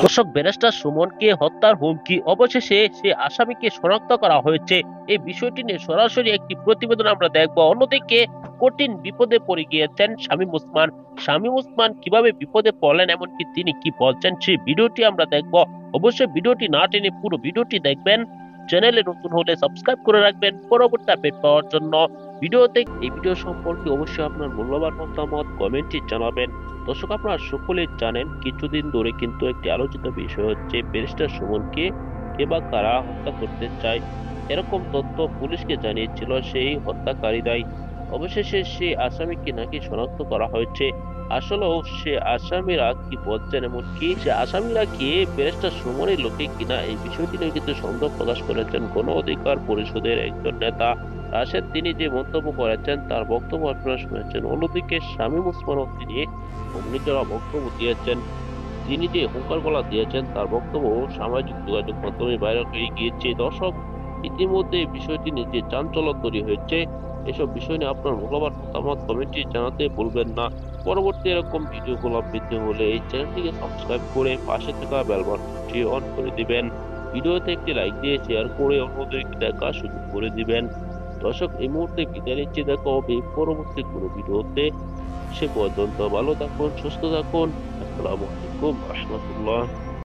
দর্শক, ব্যারিস্টার সুমনকে হত্যার হুমকি, অবশেষে সে আসামিকে শনাক্ত করা হয়েছে। এই বিষয়টি নিয়ে সরাসরি একটি প্রতিবেদন আমরা দেখবো। অন্যদিকে কঠিন বিপদে পড়ে গিয়েছেন শামীম ওসমান। শামীম ওসমান কিভাবে বিপদে পড়লেন, এমনকি তিনি কি বলছেন, সেই ভিডিওটি আমরা দেখবো। অবশ্যই ভিডিওটি না টেনে পুরো ভিডিওটি দেখবেন। চ্যানেলে নতুন হলে সাবস্ক্রাইব করে রাখবেন পরবর্তী আপডেট পাওয়ার জন্য। ভিডিওতে এই ভিডিও সম্পর্কে অবশ্যই আপনার মূল্যবান মতামত কমেন্টে জানাবেন। দর্শক, আপনারা সকলেই জানেন কিছুদিন ধরে কিন্তু একটি আলোচিত বিষয় হচ্ছে ব্যারিস্টার সুমনকে কে বা কারা হত্যা করতে চায়, এরকম তথ্য পুলিশকে জানিয়েছিল সেই হত্যাকারীরাই। অবশেষে সে আসামিকে নাকি শনাক্ত করা হয়েছে। আসলেও সে আসামিরা কি বলছেন, এমনকি সে আসামিরা কি ব্যারিস্টার সুমনের লোকে কিনা, এই বিষয়টি নিয়ে কিন্তু সন্দেহ প্রকাশ করেছেন গণ অধিকার পরিষদের একজন নেতা রাশেদ। তিনি যে মন্তব্য করেছেন তার বক্তব্য আপনারা শুনেছেন। অন্যদিকে শামীম ওসমানও তিনি নিজেরা বক্তব্য দিয়েছেন। তিনি যে হুঙ্কার গলা দিয়েছেন তার বক্তব্য সামাজিক যোগাযোগ মাধ্যমে ভাইরাল হয়ে গিয়েছে। দর্শক, ইতিমধ্যে এই বিষয়টি নিয়ে যে চাঞ্চল্য তৈরি হয়েছে, এসব বিষয় নিয়ে আপনার মূল্যবান মতামত কমেন্টে জানাতে ভুলবেন না। পরবর্তী এরকম ভিডিওগুলো পেতে হলে এই চ্যানেলটিকে সাবস্ক্রাইব করে পাশে থাকা বেল বাটনটি অন করে দিবেন। ভিডিওতে একটি লাইক দিয়ে শেয়ার করে অন্যদেরকে দেখার সুযোগ করে দিবেন। দর্শক, এই মুহূর্তে বিদায় নিচ্ছি, দেখা হবে পরবর্তী কোনো ভিডিওতে। সে পর্যন্ত ভালো থাকুন, সুস্থ থাকুন। আসসালামু আলাইকুম রহমতুল্লাহ।